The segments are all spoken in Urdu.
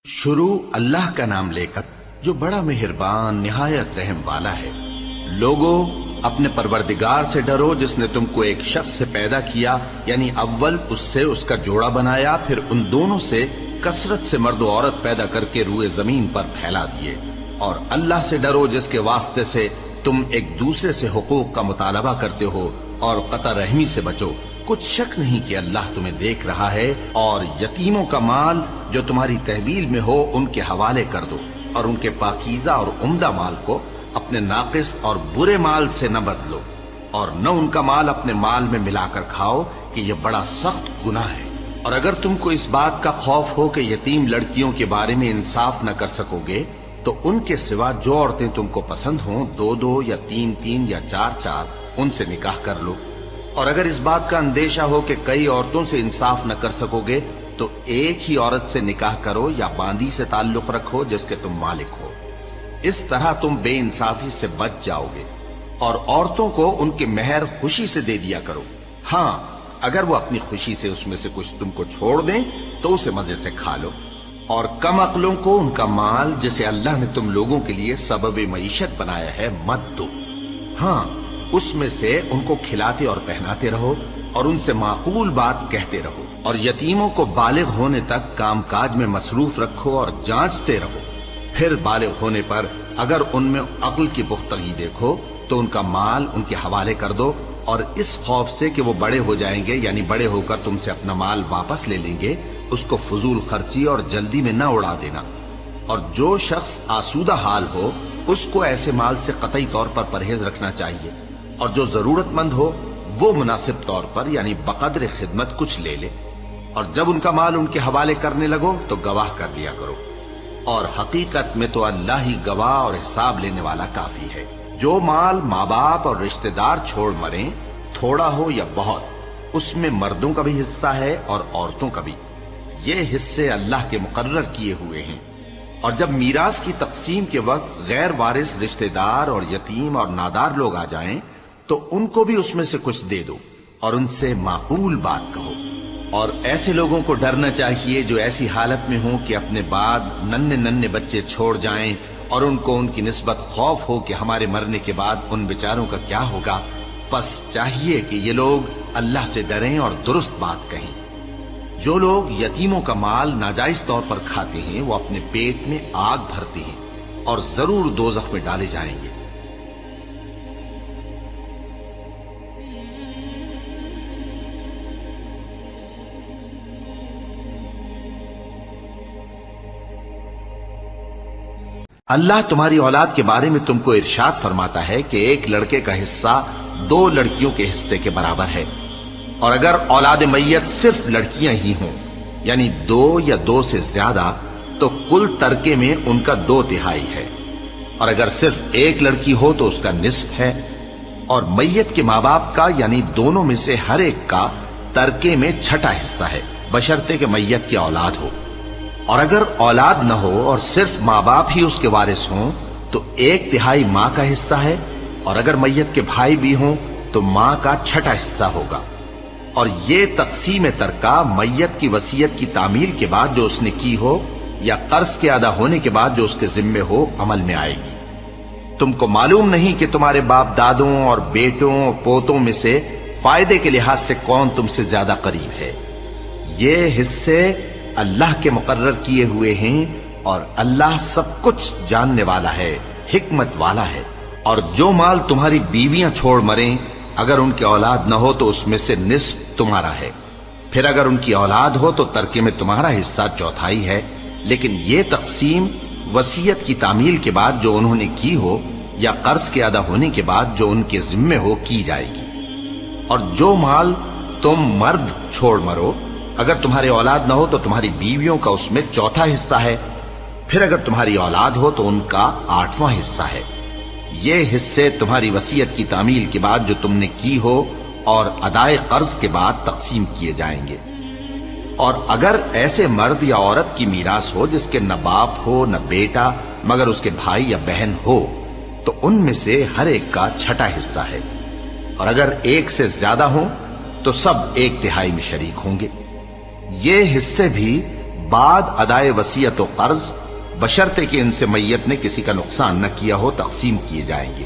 شروع اللہ کا نام لے کر جو بڑا مہربان نہایت رحم والا ہے۔ لوگو اپنے پروردگار سے ڈرو جس نے تم کو ایک شخص سے پیدا کیا، یعنی اول اس سے اس کا جوڑا بنایا، پھر ان دونوں سے کثرت سے مرد و عورت پیدا کر کے روئے زمین پر پھیلا دیے۔ اور اللہ سے ڈرو جس کے واسطے سے تم ایک دوسرے سے حقوق کا مطالبہ کرتے ہو، اور قطع رحمی سے بچو۔ کچھ شک نہیں کہ اللہ تمہیں دیکھ رہا ہے۔ اور یتیموں کا مال جو تمہاری تحویل میں ہو ان کے حوالے کر دو، اور ان کے پاکیزہ اور عمدہ مال کو اپنے ناقص اور برے مال سے نہ بدلو، اور نہ ان کا مال اپنے مال میں ملا کر کھاؤ کہ یہ بڑا سخت گناہ ہے۔ اور اگر تم کو اس بات کا خوف ہو کہ یتیم لڑکیوں کے بارے میں انصاف نہ کر سکو گے تو ان کے سوا جو عورتیں تم کو پسند ہوں، 2 یا 3 یا 4 ان سے نکاح کر لو۔ اور اگر اس بات کا اندیشہ ہو کہ کئی عورتوں سے انصاف نہ کر سکو گے تو ایک ہی عورت سے نکاح کرو یا باندی سے تعلق رکھو جس کے تم مالک ہو۔ اس طرح تم بے انصافی سے بچ جاؤ گے۔ اور عورتوں کو ان کے مہر خوشی سے دے دیا کرو۔ ہاں، اگر وہ اپنی خوشی سے اس میں سے کچھ تم کو چھوڑ دیں تو اسے مزے سے کھا لو۔ اور کم عقلوں کو ان کا مال جسے اللہ نے تم لوگوں کے لیے سبب معیشت بنایا ہے مت دو۔ ہاں، اس میں سے ان کو کھلاتے اور پہناتے رہو، اور ان سے معقول بات کہتے رہو۔ اور یتیموں کو بالغ ہونے تک کام کاج میں مصروف رکھو اور جانچتے رہو۔ پھر بالغ ہونے پر اگر ان میں عقل کی پختگی دیکھو تو ان کا مال ان کے حوالے کر دو، اور اس خوف سے کہ وہ بڑے ہو جائیں گے، یعنی بڑے ہو کر تم سے اپنا مال واپس لے لیں گے، اس کو فضول خرچی اور جلدی میں نہ اڑا دینا۔ اور جو شخص آسودہ حال ہو اس کو ایسے مال سے قطعی طور پر پرہیز رکھنا چاہیے، اور جو ضرورت مند ہو وہ مناسب طور پر یعنی بقدر خدمت کچھ لے لے۔ اور جب ان کا مال ان کے حوالے کرنے لگو تو گواہ کر دیا کرو، اور حقیقت میں تو اللہ ہی گواہ اور حساب لینے والا کافی ہے۔ جو مال ماں باپ اور رشتہ دار چھوڑ مریں، تھوڑا ہو یا بہت، اس میں مردوں کا بھی حصہ ہے اور عورتوں کا بھی۔ یہ حصے اللہ کے مقرر کیے ہوئے ہیں۔ اور جب میراث کی تقسیم کے وقت غیر وارث رشتہ دار اور یتیم اور نادار لوگ آ جائیں تو ان کو بھی اس میں سے کچھ دے دو، اور ان سے معقول بات کہو۔ اور ایسے لوگوں کو ڈرنا چاہیے جو ایسی حالت میں ہوں کہ اپنے بعد ننھے بچے چھوڑ جائیں، اور ان کو ان کی نسبت خوف ہو کہ ہمارے مرنے کے بعد ان بیچاروں کا کیا ہوگا۔ پس چاہیے کہ یہ لوگ اللہ سے ڈریں اور درست بات کہیں۔ جو لوگ یتیموں کا مال ناجائز طور پر کھاتے ہیں وہ اپنے پیٹ میں آگ بھرتے ہیں اور ضرور دوزخ میں ڈالے جائیں گے۔ اللہ تمہاری اولاد کے بارے میں تم کو ارشاد فرماتا ہے کہ ایک لڑکے کا حصہ 2 لڑکیوں کے حصے کے برابر ہے، اور اگر اولاد میت صرف لڑکیاں ہی ہوں، یعنی 2 یا 2 سے زیادہ، تو کل ترکے میں ان کا 2/3 ہے۔ اور اگر صرف ایک لڑکی ہو تو اس کا نصف ہے۔ اور میت کے ماں باپ کا یعنی دونوں میں سے ہر ایک کا ترکے میں 6واں حصہ ہے، بشرطے کہ میت کی اولاد ہو۔ اور اگر اولاد نہ ہو اور صرف ماں باپ ہی اس کے وارث ہوں تو 1/3 ماں کا حصہ ہے، اور اگر میت کے بھائی بھی ہوں تو ماں کا 6واں حصہ ہوگا۔ اور یہ تقسیم ترکہ میت کی وصیت کی تعمیل کے بعد جو اس نے کی ہو یا قرض کے ادا ہونے کے بعد جو اس کے ذمے ہو عمل میں آئے گی۔ تم کو معلوم نہیں کہ تمہارے باپ دادوں اور بیٹوں اور پوتوں میں سے فائدے کے لحاظ سے کون تم سے زیادہ قریب ہے۔ یہ حصے اللہ کے مقرر کیے ہوئے ہیں، اور اللہ سب کچھ جاننے والا ہے، حکمت والا ہے۔ اور جو مال تمہاری بیویاں چھوڑ مریں، اگر ان کی اولاد نہ ہو تو اس میں سے نصف تمہارا ہے۔ پھر اگر ان کی اولاد ہو تو ترکے میں تمہارا حصہ 1/4 ہے، لیکن یہ تقسیم وصیت کی تعمیل کے بعد جو انہوں نے کی ہو یا قرض کے ادا ہونے کے بعد جو ان کے ذمے ہو کی جائے گی۔ اور جو مال تم مرد چھوڑ مرو، اگر تمہاری اولاد نہ ہو تو تمہاری بیویوں کا اس میں 1/4 حصہ ہے۔ پھر اگر تمہاری اولاد ہو تو ان کا 8واں حصہ ہے۔ یہ حصے تمہاری وصیت کی تعمیل کے بعد جو تم نے کی ہو اور ادائے قرض کے بعد تقسیم کیے جائیں گے۔ اور اگر ایسے مرد یا عورت کی میراث ہو جس کے نہ باپ ہو نہ بیٹا مگر اس کے بھائی یا بہن ہو تو ان میں سے ہر ایک کا 6واں حصہ ہے۔ اور اگر ایک سے زیادہ ہوں تو سب 1/3 میں شریک ہوں گے۔ یہ حصے بھی بعد ادائے وصیت و قرض بشرطے کہ ان سے میت نے کسی کا نقصان نہ کیا ہو تقسیم کیے جائیں گے۔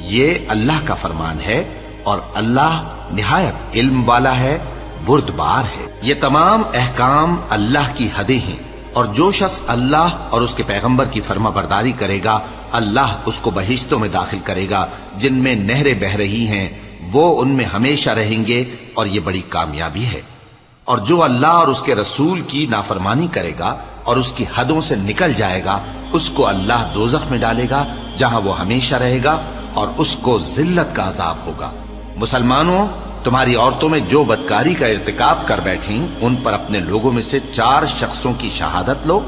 یہ اللہ کا فرمان ہے اور اللہ نہایت علم والا ہے، بردبار ہے۔ یہ تمام احکام اللہ کی حدیں ہیں، اور جو شخص اللہ اور اس کے پیغمبر کی فرما برداری کرے گا اللہ اس کو بہشتوں میں داخل کرے گا جن میں نہریں بہ رہی ہیں، وہ ان میں ہمیشہ رہیں گے، اور یہ بڑی کامیابی ہے۔ اور جو اللہ اور اس کے رسول کی نافرمانی کرے گا اور اس کی حدوں سے نکل جائے گا اس کو اللہ دوزخ میں ڈالے گا جہاں وہ ہمیشہ رہے گا، اور اس کو ذلت کا عذاب ہوگا۔ مسلمانوں، تمہاری عورتوں میں جو بدکاری کا ارتکاب کر بیٹھیں ان پر اپنے لوگوں میں سے 4 شخصوں کی شہادت لو۔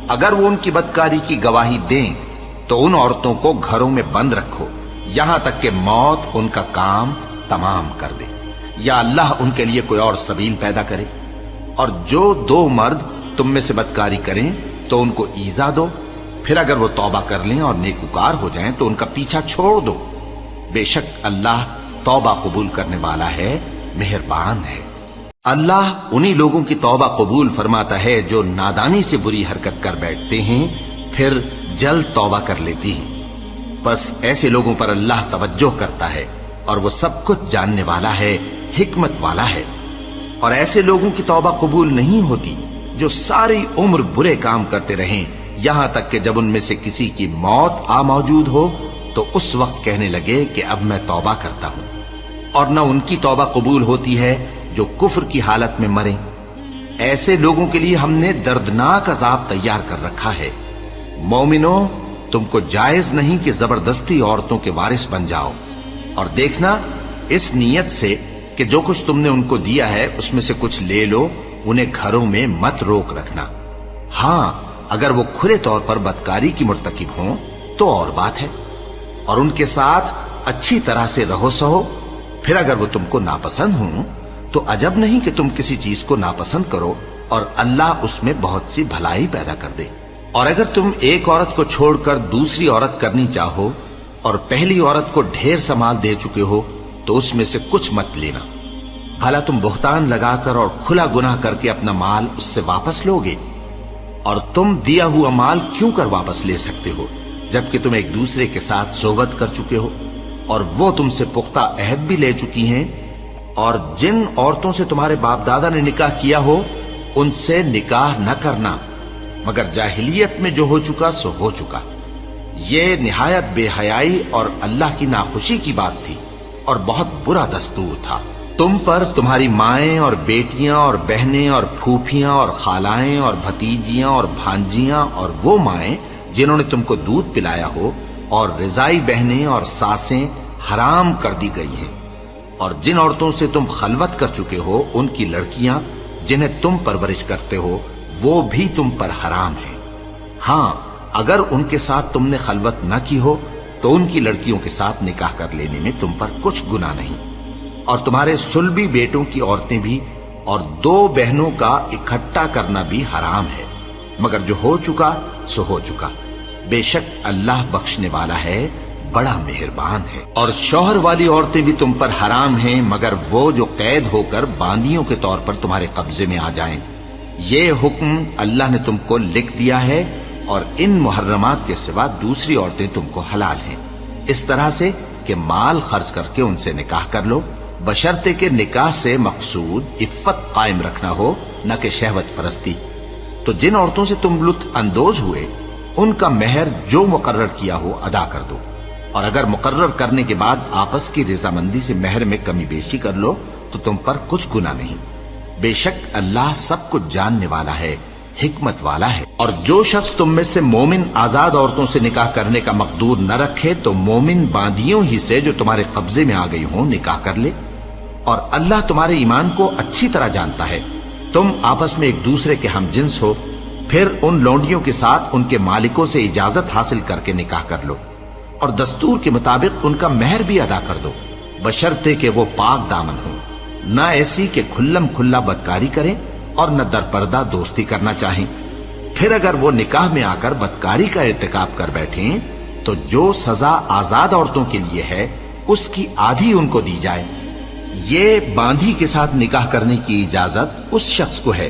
اگر وہ ان کی بدکاری کی گواہی دیں تو ان عورتوں کو گھروں میں بند رکھو یہاں تک کہ موت ان کا کام تمام کر دے، یا اللہ ان کے لیے کوئی اور سبیل پیدا کرے۔ اور جو 2 مرد تم میں سے بدکاری کریں تو ان کو ایذا دو، پھر اگر وہ توبہ کر لیں اور نیکوکار ہو جائیں تو ان کا پیچھا چھوڑ دو۔ بے شک اللہ توبہ قبول کرنے والا ہے، مہربان ہے۔ اللہ انہی لوگوں کی توبہ قبول فرماتا ہے جو نادانی سے بری حرکت کر بیٹھتے ہیں پھر جلد توبہ کر لیتی ہیں، بس ایسے لوگوں پر اللہ توجہ کرتا ہے اور وہ سب کچھ جاننے والا ہے، حکمت والا ہے۔ اور ایسے لوگوں کی توبہ قبول نہیں ہوتی جو ساری عمر برے کام کرتے رہیں یہاں تک کہ جب ان میں سے کسی کی موت آ موجود ہو تو اس وقت کہنے لگے کہ اب میں توبہ کرتا ہوں۔ اور نہ ان کی توبہ قبول ہوتی ہے جو کفر کی حالت میں مریں۔ ایسے لوگوں کے لیے ہم نے دردناک عذاب تیار کر رکھا ہے۔ مومنوں، تم کو جائز نہیں کہ زبردستی عورتوں کے وارث بن جاؤ، اور دیکھنا اس نیت سے کہ جو کچھ تم نے ان کو دیا ہے اس میں سے کچھ لے لو، انہیں گھروں میں مت روک رکھنا۔ ہاں، اگر وہ کھلے طور پر بدکاری کی مرتکب ہوں تو اور بات ہے، اور ان کے ساتھ اچھی طرح سے رہو سہو۔ پھر اگر وہ تم کو ناپسند ہوں تو عجب نہیں کہ تم کسی چیز کو ناپسند کرو اور اللہ اس میں بہت سی بھلائی پیدا کر دے۔ اور اگر تم ایک عورت کو چھوڑ کر دوسری عورت کرنی چاہو اور پہلی عورت کو ڈھیر سا مال دے چکے ہو تو اس میں سے کچھ مت لینا، بھلا تم بہتان لگا کر اور کھلا گناہ کر کے اپنا مال اس سے واپس لو گے؟ اور تم دیا ہوا مال کیوں کر واپس لے سکتے ہو جبکہ تم ایک دوسرے کے ساتھ صحبت کر چکے ہو اور وہ تم سے پختہ عہد بھی لے چکی ہیں؟ اور جن عورتوں سے تمہارے باپ دادا نے نکاح کیا ہو ان سے نکاح نہ کرنا مگر جاہلیت میں جو ہو چکا سو ہو چکا۔ یہ نہایت بے حیائی اور اللہ کی ناخوشی کی بات تھی اور بہت برا دستور تھا۔ تم پر تمہاری مائیں اور بیٹیاں اور بہنیں اور پھوپھیاں اور خالائیں اور بھتیجیاں اور بھانجیاں اور وہ مائیں جنہوں نے تم کو دودھ پلایا ہو اور رضائی بہنیں اور ساسیں حرام کر دی گئی ہیں، اور جن عورتوں سے تم خلوت کر چکے ہو ان کی لڑکیاں جنہیں تم پرورش کرتے ہو وہ بھی تم پر حرام ہیں۔ ہاں، اگر ان کے ساتھ تم نے خلوت نہ کی ہو تو ان کی لڑکیوں کے ساتھ نکاح کر لینے میں تم پر کچھ گناہ نہیں۔ اور تمہارے صلبی بیٹوں کی عورتیں بھی اور 2 بہنوں کا اکٹھا کرنا بھی حرام ہے، مگر جو ہو چکا سو ہو چکا۔ بے شک اللہ بخشنے والا ہے، بڑا مہربان ہے۔ اور شوہر والی عورتیں بھی تم پر حرام ہیں مگر وہ جو قید ہو کر باندیوں کے طور پر تمہارے قبضے میں آ جائیں۔ یہ حکم اللہ نے تم کو لکھ دیا ہے، اور ان محرمات کے سوا دوسری عورتیں تم کو حلال ہیں، اس طرح سے کہ مال خرچ کر کے ان سے نکاح کر لو، بشرطے کہ نکاح سے مقصود عفت قائم رکھنا ہو نہ کہ شہوت پرستی۔ تو جن عورتوں سے تم لطف اندوز ہوئے ان کا مہر جو مقرر کیا ہو ادا کر دو، اور اگر مقرر کرنے کے بعد آپس کی رضامندی سے مہر میں کمی بیشی کر لو تو تم پر کچھ گناہ نہیں۔ بے شک اللہ سب کچھ جاننے والا ہے، حکمت والا ہے۔ اور جو شخص تم میں سے مومن آزاد عورتوں سے نکاح کرنے کا مقدور نہ رکھے تو مومن باندیوں ہی سے جو تمہارے قبضے میں آ گئی ہوں نکاح کر لے، اور اللہ تمہارے ایمان کو اچھی طرح جانتا ہے۔ تم آپس میں ایک دوسرے کے ہم جنس ہو، پھر ان لونڈیوں کے ساتھ ان کے مالکوں سے اجازت حاصل کر کے نکاح کر لو، اور دستور کے مطابق ان کا مہر بھی ادا کر دو، بشرطے کہ وہ پاک دامن ہوں، نہ ایسی کہ کھلم کھلا بدکاری کریں اور نہ درپردہ دوستی کرنا چاہیں۔ پھر اگر وہ نکاح میں آ کر بدکاری کا ارتکاب کر بیٹھیں تو جو سزا آزاد عورتوں کے لیے ہے اس کی آدھی ان کو دی جائے۔ یہ باندھی کے ساتھ نکاح کرنے کی اجازت اس شخص کو ہے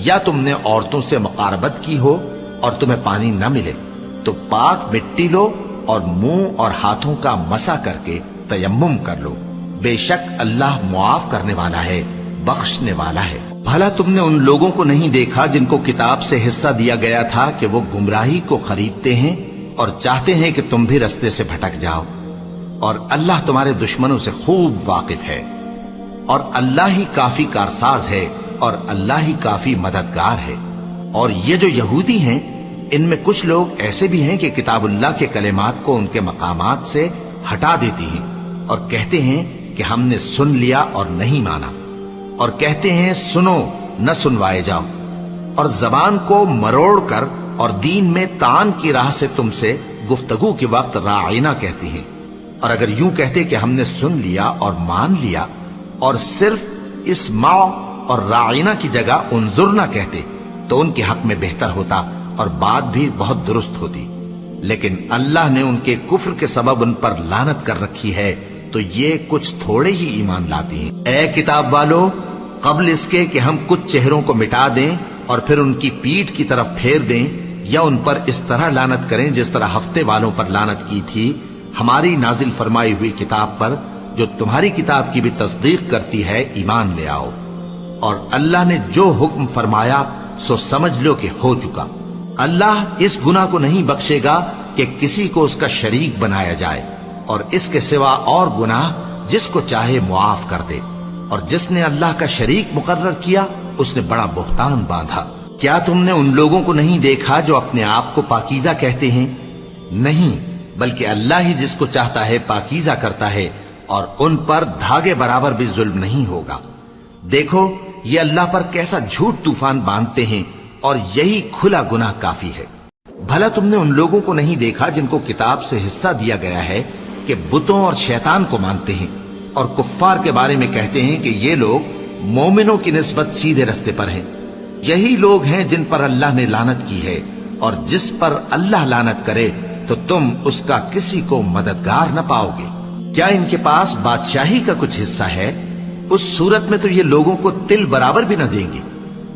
یا تم نے عورتوں سے مقاربت کی ہو اور تمہیں پانی نہ ملے تو پاک مٹی لو اور منہ اور ہاتھوں کا مسح کر کے تیمم کر لو، بے شک اللہ معاف کرنے والا ہے، بخشنے والا ہے۔ بھلا تم نے ان لوگوں کو نہیں دیکھا جن کو کتاب سے حصہ دیا گیا تھا کہ وہ گمراہی کو خریدتے ہیں اور چاہتے ہیں کہ تم بھی رستے سے بھٹک جاؤ، اور اللہ تمہارے دشمنوں سے خوب واقف ہے، اور اللہ ہی کافی کارساز ہے، اور اللہ ہی کافی مددگار ہے۔ اور یہ جو یہودی ہیں ان میں کچھ لوگ ایسے بھی ہیں کہ کتاب اللہ کے کلمات کو ان کے مقامات سے ہٹا دیتی ہیں اور کہتے ہیں کہ ہم نے سن لیا اور نہیں مانا، اور کہتے ہیں سنو نہ سنوائے جاؤ، اور زبان کو مروڑ کر اور دین میں طعن کی راہ سے تم سے گفتگو کے وقت راعینا کہتی ہیں۔ اور اگر یوں کہتے کہ ہم نے سن لیا اور مان لیا اور صرف اسمعوا اور راعینا کی جگہ انظرنا کہتے تو ان کے حق میں بہتر ہوتا اور بات بھی بہت درست ہوتی، لیکن اللہ نے ان کے کفر کے سبب ان پر لعنت کر رکھی ہے تو یہ کچھ تھوڑے ہی ایمان لاتی ہیں۔ اے کتاب والو، قبل اس کے کہ ہم کچھ چہروں کو مٹا دیں اور پھر ان کی پیٹھ کی طرف پھیر دیں یا ان پر اس طرح لعنت کریں جس طرح ہفتے والوں پر لعنت کی تھی، ہماری نازل فرمائی ہوئی کتاب پر جو تمہاری کتاب کی بھی تصدیق کرتی ہے ایمان لے آؤ، اور اللہ نے جو حکم فرمایا سو سمجھ لو کہ ہو چکا۔ اللہ اس گناہ کو نہیں بخشے گا کہ کسی کو اس کا شریک بنایا جائے، اور اس کے سوا اور گناہ جس کو چاہے معاف کر دے، اور جس نے اللہ کا شریک مقرر کیا اس نے بڑا بہتان باندھا۔ کیا تم نے ان لوگوں کو نہیں دیکھا جو اپنے آپ کو پاکیزہ کہتے ہیں؟ نہیں، بلکہ اللہ ہی جس کو چاہتا ہے پاکیزہ کرتا ہے، اور ان پر دھاگے برابر بھی ظلم نہیں ہوگا۔ دیکھو یہ اللہ پر کیسا جھوٹ طوفان باندھتے ہیں، اور یہی کھلا گناہ کافی ہے۔ بھلا تم نے ان لوگوں کو نہیں دیکھا جن کو کتاب سے حصہ دیا گیا ہے کہ بتوں اور شیطان کو مانتے ہیں، اور کفار کے بارے میں کہتے ہیں کہ یہ لوگ مومنوں کی نسبت سیدھے رستے پر ہیں۔ یہی لوگ ہیں جن پر اللہ نے لعنت کی ہے، اور جس پر اللہ لعنت کرے تو تم اس کا کسی کو مددگار نہ پاؤ گے۔ کیا ان کے پاس بادشاہی کا کچھ حصہ ہے؟ اس صورت میں تو یہ لوگوں کو تل برابر بھی نہ دیں گے،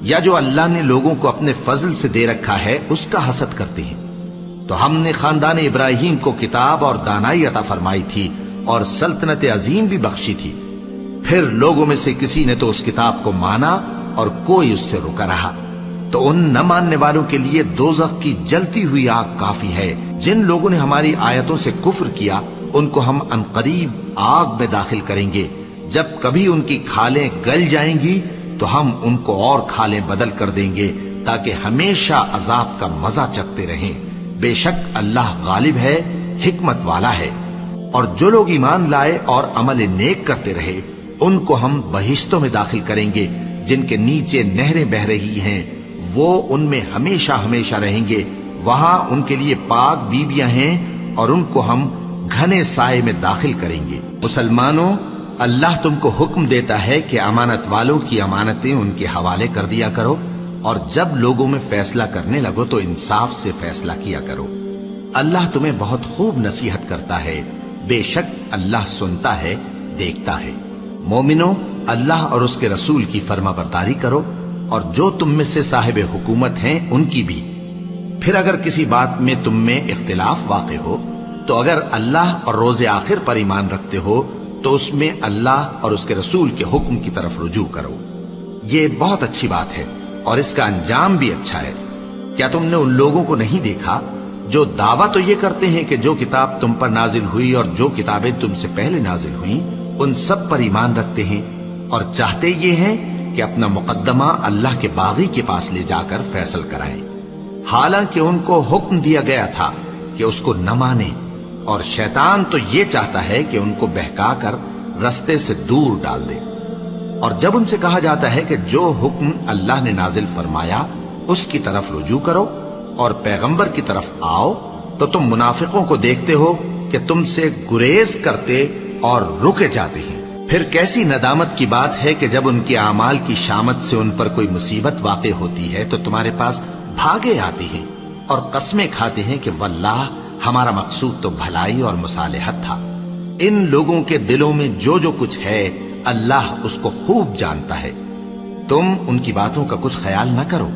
یا جو اللہ نے لوگوں کو اپنے فضل سے دے رکھا ہے اس کا حسد کرتے ہیں۔ تو ہم نے خاندان ابراہیم کو کتاب اور دانائی عطا فرمائی تھی اور سلطنت عظیم بھی بخشی تھی، پھر لوگوں میں سے کسی نے تو اس کتاب کو مانا اور کوئی اس سے رکا رہا، تو ان نہ ماننے والوں کے لیے دوزخ کی جلتی ہوئی آگ کافی ہے۔ جن لوگوں نے ہماری آیتوں سے کفر کیا ان کو ہم عنقریب آگ میں داخل کریں گے، جب کبھی ان کی کھالیں گل جائیں گی تو ہم ان کو اور کھالیں بدل کر دیں گے تاکہ ہمیشہ عذاب کا مزہ چکھتے رہیں۔ بے شک اللہ غالب ہے، حکمت والا ہے۔ اور جو لوگ ایمان لائے اور عمل نیک کرتے رہے ان کو ہم بہشتوں میں داخل کریں گے جن کے نیچے نہریں بہ رہی ہیں، وہ ان میں ہمیشہ ہمیشہ رہیں گے۔ وہاں ان کے لیے پاک بیویاں ہیں اور ان کو ہم گھنے سائے میں داخل کریں گے۔ مسلمانوں، اللہ تم کو حکم دیتا ہے کہ امانت والوں کی امانتیں ان کے حوالے کر دیا کرو، اور جب لوگوں میں فیصلہ کرنے لگو تو انصاف سے فیصلہ کیا کرو۔ اللہ تمہیں بہت خوب نصیحت کرتا ہے، بے شک اللہ سنتا ہے، دیکھتا ہے۔ مومنو، اللہ اور اس کے رسول کی فرما برداری کرو، اور جو تم میں سے صاحب حکومت ہیں ان کی بھی۔ پھر اگر کسی بات میں تم میں اختلاف واقع ہو تو اگر اللہ اور روز آخر پر ایمان رکھتے ہو تو اس میں اللہ اور اس کے رسول کے حکم کی طرف رجوع کرو۔ یہ بہت اچھی بات ہے اور اس کا انجام بھی اچھا ہے۔ کیا تم نے ان لوگوں کو نہیں دیکھا جو دعویٰ تو یہ کرتے ہیں کہ جو کتاب تم پر نازل ہوئی اور جو کتابیں تم سے پہلے نازل ہوئیں ان سب پر ایمان رکھتے ہیں، اور چاہتے یہ ہیں کہ اپنا مقدمہ اللہ کے باغی کے پاس لے جا کر فیصل کرائیں، حالانکہ ان کو حکم دیا گیا تھا کہ اس کو نہ مانیں، اور شیطان تو یہ چاہتا ہے کہ ان کو بہکا کر رستے سے دور ڈال دے۔ اور جب ان سے کہا جاتا ہے کہ جو حکم اللہ نے نازل فرمایا اس کی طرف رجوع کرو اور پیغمبر کی طرف آؤ، تو تم منافقوں کو دیکھتے ہو کہ تم سے گریز کرتے اور رکے جاتے ہیں۔ پھر کیسی ندامت کی بات ہے کہ جب ان کے اعمال کی شامت سے ان پر کوئی مصیبت واقع ہوتی ہے تو تمہارے پاس بھاگے آتے ہیں اور قسمیں کھاتے ہیں کہ واللہ ہمارا مقصود تو بھلائی اور مصالحت تھا۔ ان لوگوں کے دلوں میں جو جو کچھ ہے اللہ اس کو خوب جانتا ہے۔ تم ان کی باتوں کا کچھ خیال نہ کرو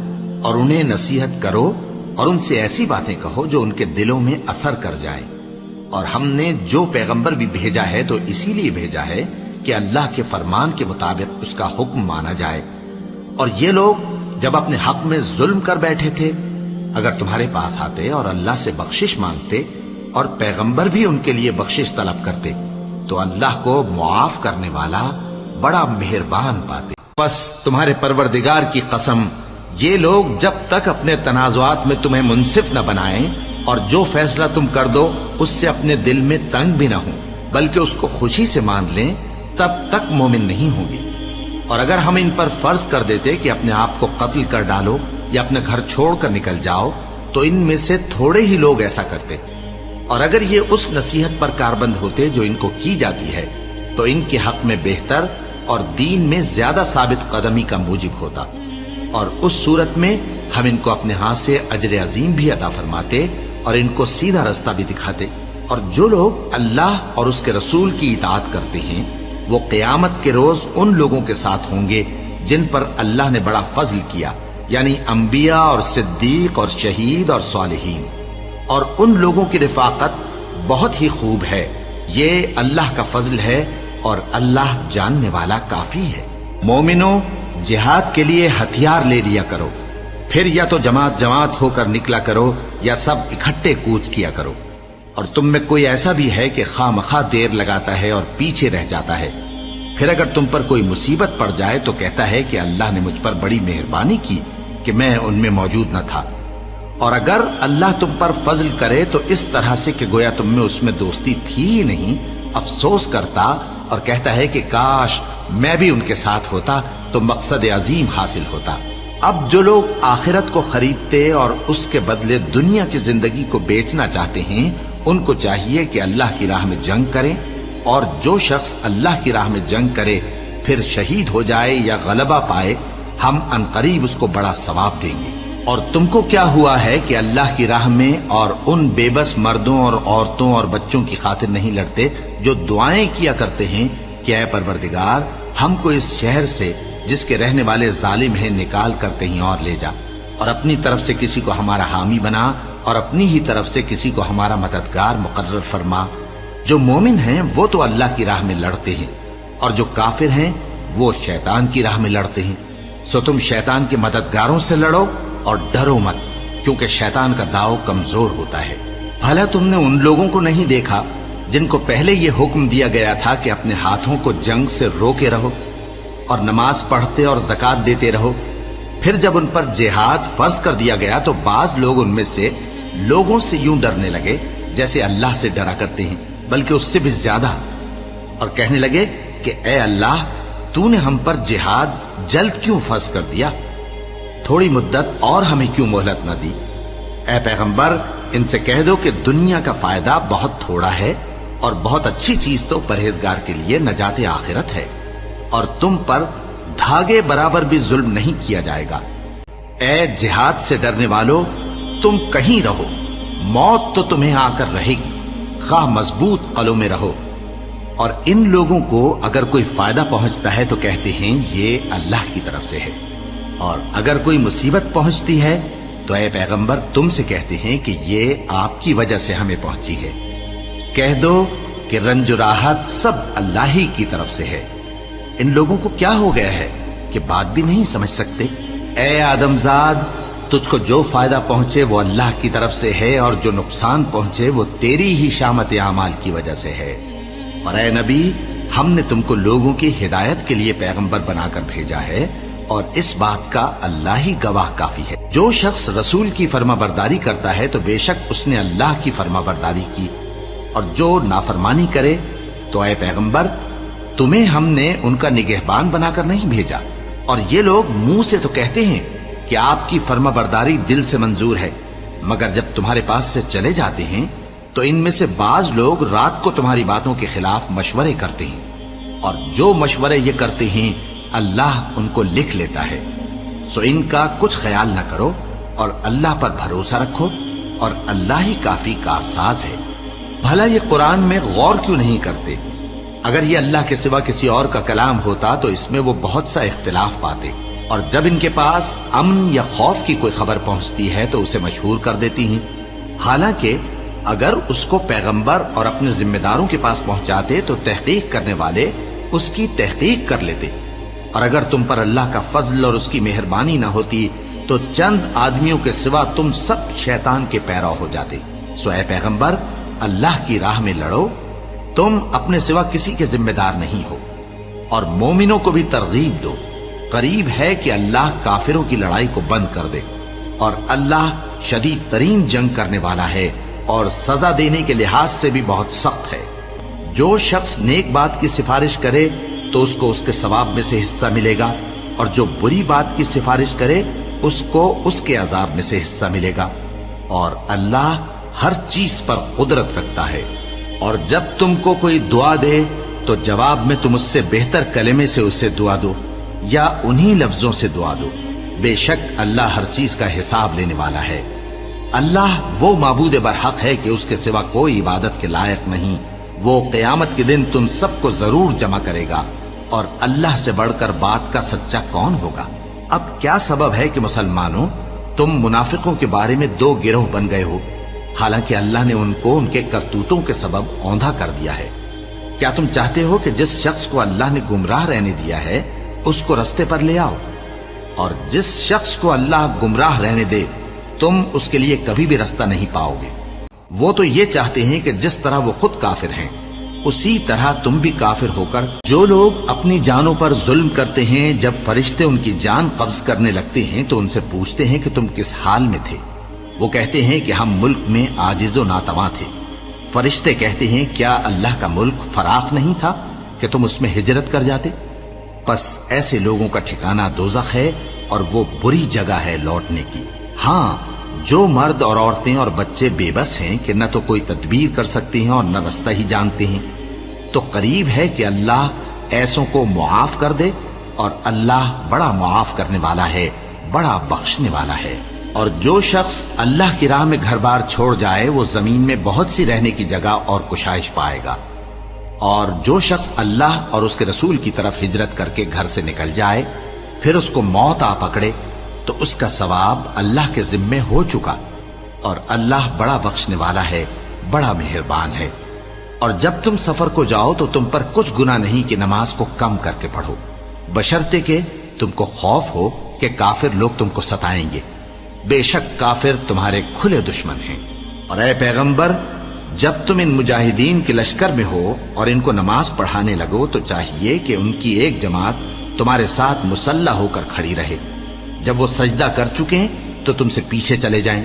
اور انہیں نصیحت کرو اور ان سے ایسی باتیں کہو جو ان کے دلوں میں اثر کر جائیں۔ اور ہم نے جو پیغمبر بھی بھیجا ہے تو اسی لیے بھیجا ہے کہ اللہ کے فرمان کے مطابق اس کا حکم مانا جائے۔ اور یہ لوگ جب اپنے حق میں ظلم کر بیٹھے تھے، اگر تمہارے پاس آتے اور اللہ سے بخشش مانگتے اور پیغمبر بھی ان کے لیے بخشش طلب کرتے تو اللہ کو معاف کرنے والا بڑا مہربان پاتے۔ پس تمہارے پروردگار کی قسم، یہ لوگ جب تک اپنے تنازعات میں تمہیں منصف نہ بنائیں اور جو فیصلہ تم کر دو اس سے اپنے دل میں تنگ بھی نہ ہوں بلکہ اس کو خوشی سے مان لیں، تب تک مومن نہیں ہوں گے۔ اور اگر ہم ان پر فرض کر دیتے کہ اپنے آپ کو قتل کر ڈالو یا اپنے گھر چھوڑ کر نکل جاؤ تو ان میں سے تھوڑے ہی لوگ ایسا کرتے، اور اگر یہ اس نصیحت پر کاربند ہوتے جو ان کو کی جاتی ہے تو ان کے حق میں بہتر اور دین میں زیادہ ثابت قدمی کا موجب ہوتا، اور اس صورت میں ہم ان کو اپنے ہاتھ سے اجر عظیم بھی عطا فرماتے اور ان کو سیدھا رستہ بھی دکھاتے۔ اور جو لوگ اللہ اور اس کے رسول کی اطاعت کرتے ہیں وہ قیامت کے روز ان لوگوں کے ساتھ ہوں گے جن پر اللہ نے بڑا فضل کیا، یعنی انبیاء اور صدیق اور شہید اور صالحین، اور ان لوگوں کی رفاقت بہت ہی خوب ہے۔ یہ اللہ کا فضل ہے اور اللہ جاننے والا کافی ہے۔ مومنوں، جہاد کے لیے ہتھیار لے لیا کرو، پھر یا تو جماعت جماعت ہو کر نکلا کرو یا سب اکٹھے کوچ کیا کرو۔ اور تم میں کوئی ایسا بھی ہے کہ خواہ مخواہ دیر لگاتا ہے اور پیچھے رہ جاتا ہے، پھر اگر تم پر کوئی مصیبت پڑ جائے تو کہتا ہے کہ اللہ نے مجھ پر بڑی مہربانی کی کہ میں ان میں موجود نہ تھا۔ اور اگر اللہ تم پر فضل کرے تو اس طرح سے کہ گویا تم میں اس میں دوستی تھی ہی نہیں، افسوس کرتا اور کہتا ہے کہ کاش میں بھی ان کے ساتھ ہوتا تو مقصد عظیم حاصل ہوتا۔ اب جو لوگ آخرت کو خریدتے اور اس کے بدلے دنیا کی زندگی کو بیچنا چاہتے ہیں ان کو چاہیے کہ اللہ کی راہ میں جنگ کریں، اور جو شخص اللہ کی راہ میں جنگ کرے پھر شہید ہو جائے یا غلبہ پائے ہم عنقریب اس کو بڑا ثواب دیں گے۔ اور تم کو کیا ہوا ہے کہ اللہ کی راہ میں اور ان بے بس مردوں اور عورتوں اور بچوں کی خاطر نہیں لڑتے جو دعائیں کیا کرتے ہیں کہ اے پروردگار ہم کو اس شہر سے جس کے رہنے والے ظالم ہیں نکال کر کہیں اور لے جا، اور اپنی طرف سے کسی کو ہمارا حامی بنا اور اپنی ہی طرف سے کسی کو ہمارا مددگار مقرر فرما۔ جو مومن ہیں وہ تو اللہ کی راہ میں لڑتے ہیں اور جو کافر ہیں وہ شیطان کی راہ میں لڑتے ہیں، سو تم شیطان کے مددگاروں سے لڑو اور ڈرو مت، کیونکہ شیطان کا داؤ کمزور ہوتا ہے۔ بھلا تم نے ان لوگوں کو نہیں دیکھا جن کو پہلے یہ حکم دیا گیا تھا کہ اپنے ہاتھوں کو جنگ سے روکے رہو اور نماز پڑھتے اور زکوٰۃ دیتے رہو، پھر جب ان پر جہاد فرض کر دیا گیا تو بعض لوگ ان میں سے لوگوں سے یوں ڈرنے لگے جیسے اللہ سے ڈرا کرتے ہیں، بلکہ اس سے بھی زیادہ، اور کہنے لگے کہ اے اللہ تو نے ہم پر جہاد جلد کیوں فرض کر دیا؟ تھوڑی مدت اور ہمیں کیوں مہلت نہ دی؟ اے پیغمبر ان سے کہہ دو کہ دنیا کا فائدہ بہت تھوڑا ہے اور بہت اچھی چیز تو پرہیزگار کے لیے نجات آخرت ہے، اور تم پر دھاگے برابر بھی ظلم نہیں کیا جائے گا۔ اے جہاد سے ڈرنے والو، تم کہیں رہو، موت تو تمہیں آ کر رہے گی، خواہ مضبوط قلعوں میں رہو۔ اور ان لوگوں کو اگر کوئی فائدہ پہنچتا ہے تو کہتے ہیں یہ اللہ کی طرف سے ہے، اور اگر کوئی مصیبت پہنچتی ہے تو اے پیغمبر تم سے کہتے ہیں کہ یہ آپ کی وجہ سے ہمیں پہنچی ہے۔ کہہ دو کہ رنج و راحت سب اللہ ہی کی طرف سے ہے۔ ان لوگوں کو کیا ہو گیا ہے کہ بات بھی نہیں سمجھ سکتے؟ اے آدم زاد، تجھ کو جو فائدہ پہنچے وہ اللہ کی طرف سے ہے، اور جو نقصان پہنچے وہ تیری ہی شامت اعمال کی وجہ سے ہے۔ اور اے نبی، ہم نے تم کو لوگوں کی ہدایت کے لیے پیغمبر بنا کر بھیجا ہے، اور اس بات کا اللہ ہی گواہ کافی ہے۔ جو شخص رسول کی فرما برداری کرتا ہے تو بے شک اس نے اللہ کی فرما برداری کی، اور جو نافرمانی کرے تو اے پیغمبر تمہیں ہم نے ان کا نگہبان بنا کر نہیں بھیجا۔ اور یہ لوگ منہ سے تو کہتے ہیں کہ آپ کی فرما برداری دل سے منظور ہے، مگر جب تمہارے پاس سے چلے جاتے ہیں تو ان میں سے بعض لوگ رات کو تمہاری باتوں کے خلاف مشورے کرتے ہیں، اور جو مشورے یہ کرتے ہیں اللہ ان کو لکھ لیتا ہے۔ سو ان کا کچھ خیال نہ کرو اور اللہ پر بھروسہ رکھو، اور اللہ ہی کافی کارساز ہے۔ بھلا یہ قرآن میں غور کیوں نہیں کرتے؟ اگر یہ اللہ کے سوا کسی اور کا کلام ہوتا تو اس میں وہ بہت سا اختلاف پاتے، اور جب ان کے پاس امن یا خوف کی کوئی خبر پہنچتی ہے تو اسے مشہور کر دیتی ہیں، حالانکہ اگر اس کو پیغمبر اور اپنے ذمہ داروں کے پاس پہنچاتے تو تحقیق کرنے والے اس کی تحقیق کر لیتے، اور اگر تم پر اللہ کا فضل اور اس کی مہربانی نہ ہوتی تو چند آدمیوں کے سوا تم سب شیطان کے پیرو ہو جاتے۔ سو اے پیغمبر، اللہ کی راہ میں لڑو، تم اپنے سوا کسی کے ذمہ دار نہیں ہو، اور مومنوں کو بھی ترغیب دو، قریب ہے کہ اللہ کافروں کی لڑائی کو بند کر دے، اور اللہ شدید ترین جنگ کرنے والا ہے اور سزا دینے کے لحاظ سے بھی بہت سخت ہے۔ جو شخص نیک بات کی سفارش کرے تو اس کو اس کے ثواب میں سے حصہ ملے گا، اور جو بری بات کی سفارش کرے اس کو اس کے عذاب میں سے حصہ ملے گا، اور اللہ ہر چیز پر قدرت رکھتا ہے۔ اور جب تم کو کوئی دعا دے تو جواب میں تم اس سے بہتر کلمے سے اسے دعا دو یا انہی لفظوں سے دعا دو، بے شک اللہ ہر چیز کا حساب لینے والا ہے۔ اللہ وہ معبود برحق ہے کہ اس کے سوا کوئی عبادت کے لائق نہیں، وہ قیامت کے دن تم سب کو ضرور جمع کرے گا، اور اللہ سے بڑھ کر بات کا سچا کون ہوگا؟ اب کیا سبب ہے کہ مسلمانوں تم منافقوں کے بارے میں دو گروہ بن گئے ہو، حالانکہ اللہ نے ان کو ان کے کرتوتوں کے سبب اوندھا کر دیا ہے؟ کیا تم چاہتے ہو کہ جس شخص کو اللہ نے گمراہ رہنے دیا ہے اس کو رستے پر لے آؤ، اور جس شخص کو اللہ گمراہ رہنے دے تم اس کے لیے کبھی بھی رستہ نہیں پاؤ گے؟ وہ تو یہ چاہتے ہیں کہ جس طرح وہ خود کافر ہیں اسی طرح تم بھی کافر ہو کر، جو لوگ اپنی جانوں پر ظلم کرتے ہیں جب فرشتے ان کی جان قبض کرنے لگتے ہیں تو ان سے پوچھتے ہیں کہ تم کس حال میں تھے؟ وہ کہتے ہیں کہ ہم ملک میں عاجز و ناتواں تھے۔ فرشتے کہتے ہیں کیا اللہ کا ملک فراخ نہیں تھا کہ تم اس میں ہجرت کر جاتے؟ پس ایسے لوگوں کا ٹھکانہ دوزخ ہے، اور وہ بری جگہ ہے لوٹنے کی۔ ہاں، جو مرد اور عورتیں اور بچے بے بس ہیں کہ نہ تو کوئی تدبیر کر سکتے ہیں اور نہ رستہ ہی جانتے ہیں، تو قریب ہے کہ اللہ ایسوں کو معاف کر دے، اور اللہ بڑا معاف کرنے والا ہے، بڑا بخشنے والا ہے۔ اور جو شخص اللہ کی راہ میں گھر بار چھوڑ جائے وہ زمین میں بہت سی رہنے کی جگہ اور کشائش پائے گا، اور جو شخص اللہ اور اس کے رسول کی طرف ہجرت کر کے گھر سے نکل جائے پھر اس کو موت آ پکڑے تو اس کا ثواب اللہ کے ذمے ہو چکا، اور اللہ بڑا بخشنے والا ہے، بڑا مہربان ہے۔ اور جب تم سفر کو جاؤ تو تم پر کچھ گناہ نہیں کہ نماز کو کم کر کے پڑھو، بشرطے کہ تم کو خوف ہو کہ کافر لوگ تم کو ستائیں گے، بے شک کافر تمہارے کھلے دشمن ہیں۔ اور اے پیغمبر، جب تم ان مجاہدین کے لشکر میں ہو اور ان کو نماز پڑھانے لگو تو چاہیے کہ ان کی ایک جماعت تمہارے ساتھ مسلح ہو کر کھڑی رہے، جب وہ سجدہ کر چکے تو تم سے پیچھے چلے جائیں،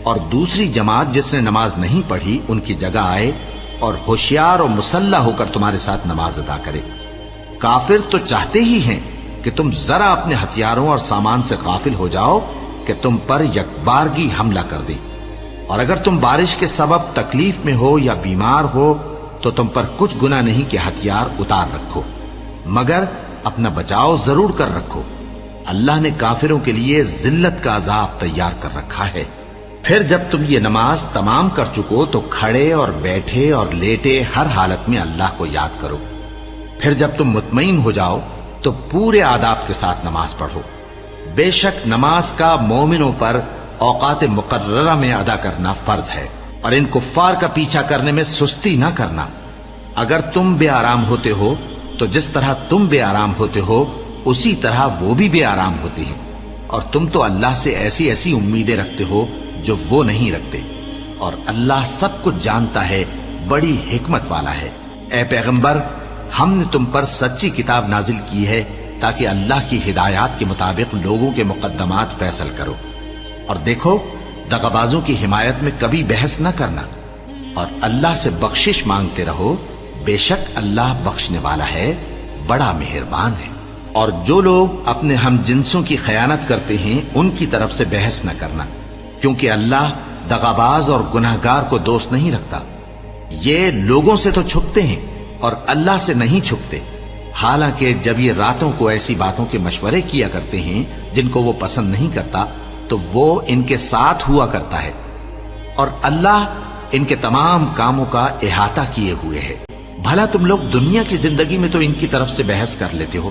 اور دوسری جماعت جس نے نماز نہیں پڑھی ان کی جگہ آئے اور ہوشیار اور مسلح ہو کر تمہارے ساتھ نماز ادا کرے۔ کافر تو چاہتے ہی ہیں کہ تم ذرا اپنے ہتھیاروں اور سامان سے غافل ہو جاؤ کہ تم پر یکبارگی حملہ کر دیں، اور اگر تم بارش کے سبب تکلیف میں ہو یا بیمار ہو تو تم پر کچھ گناہ نہیں کہ ہتھیار اتار رکھو، مگر اپنا بچاؤ ضرور کر رکھو، اللہ نے کافروں کے لیے ذلت کا عذاب تیار کر رکھا ہے۔ پھر جب تم یہ نماز تمام کر چکو تو کھڑے اور بیٹھے اور لیٹے ہر حالت میں اللہ کو یاد کرو، پھر جب تم مطمئن ہو جاؤ تو پورے آداب کے ساتھ نماز پڑھو۔ بے شک نماز کا مومنوں پر اوقات مقررہ میں ادا کرنا فرض ہے، اور ان کفار کا پیچھا کرنے میں سستی نہ کرنا۔ اگر تم بے آرام ہوتے ہو تو جس طرح تم بے آرام ہوتے ہو اسی طرح وہ بھی بے آرام ہوتے ہیں، اور تم تو اللہ سے ایسی ایسی امیدیں رکھتے ہو جو وہ نہیں رکھتے، اور اللہ سب کچھ جانتا ہے، بڑی حکمت والا ہے۔ اے پیغمبر، ہم نے تم پر سچی کتاب نازل کی ہے تاکہ اللہ کی ہدایات کے مطابق لوگوں کے مقدمات فیصل کرو، اور دیکھو دغابازوں کی حمایت میں کبھی بحث نہ کرنا، اور اللہ سے بخشش مانگتے رہو، بے شک اللہ بخشنے والا ہے، بڑا مہربان ہے۔ اور جو لوگ اپنے ہم جنسوں کی خیانت کرتے ہیں ان کی طرف سے بحث نہ کرنا، کیونکہ اللہ دغاباز اور گناہگار کو دوست نہیں رکھتا۔ یہ لوگوں سے تو چھپتے ہیں اور اللہ سے نہیں چھپتے، حالانکہ جب یہ راتوں کو ایسی باتوں کے مشورے کیا کرتے ہیں جن کو وہ پسند نہیں کرتا تو وہ ان کے ساتھ ہوا کرتا ہے، اور اللہ ان کے تمام کاموں کا احاطہ کیے ہوئے ہے۔ بھلا تم لوگ دنیا کی زندگی میں تو ان کی طرف سے بحث کر لیتے ہو،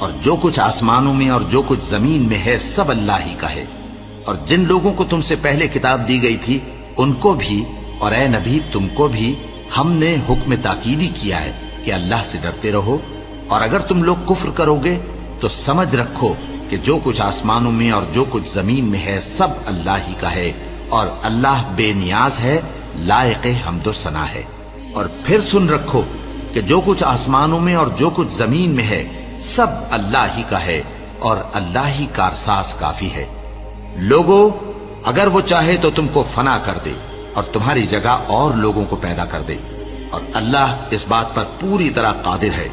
اور جو کچھ آسمانوں میں اور جو کچھ زمین میں ہے سب اللہ ہی کا ہے۔ اور جن لوگوں کو تم سے پہلے کتاب دی گئی تھی ان کو بھی اور اے نبی تم کو بھی ہم نے حکم تاکیدی کیا ہے کہ اللہ سے ڈرتے رہو، اور اگر تم لوگ کفر کرو گے تو سمجھ رکھو کہ جو کچھ آسمانوں میں اور جو کچھ زمین میں ہے سب اللہ ہی کا ہے، اور اللہ بے نیاز ہے، لائق حمد و ثنا ہے۔ اور پھر سن رکھو کہ جو کچھ آسمانوں میں اور جو کچھ زمین میں ہے سب اللہ ہی کا ہے، اور اللہ ہی کارساز کافی ہے۔ لوگو اگر وہ چاہے تو تم کو فنا کر دے اور تمہاری جگہ اور لوگوں کو پیدا کر دے، اور اللہ اس بات پر پوری طرح قادر ہے۔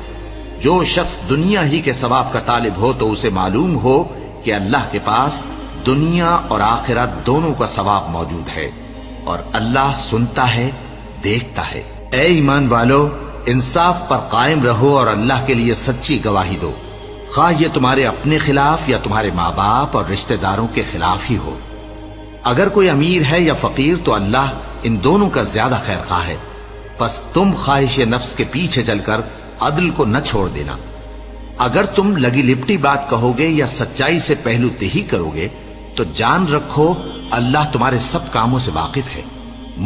جو شخص دنیا ہی کے ثواب کا طالب ہو تو اسے معلوم ہو کہ اللہ کے پاس دنیا اور آخرت دونوں کا ثواب موجود ہے، اور اللہ سنتا ہے، دیکھتا ہے۔ اے ایمان والو، انصاف پر قائم رہو اور اللہ کے لیے سچی گواہی دو، خواہ یہ تمہارے اپنے خلاف یا تمہارے ماں باپ اور رشتہ داروں کے خلاف ہی ہو۔ اگر کوئی امیر ہے یا فقیر تو اللہ ان دونوں کا زیادہ خیر خواہ ہے، پس تم خواہش نفس کے پیچھے چل کر عدل کو نہ چھوڑ دینا۔ اگر تم لگی لپٹی بات کہو گے یا سچائی سے پہلو تہی کرو گے تو جان رکھو اللہ تمہارے سب کاموں سے واقف ہے۔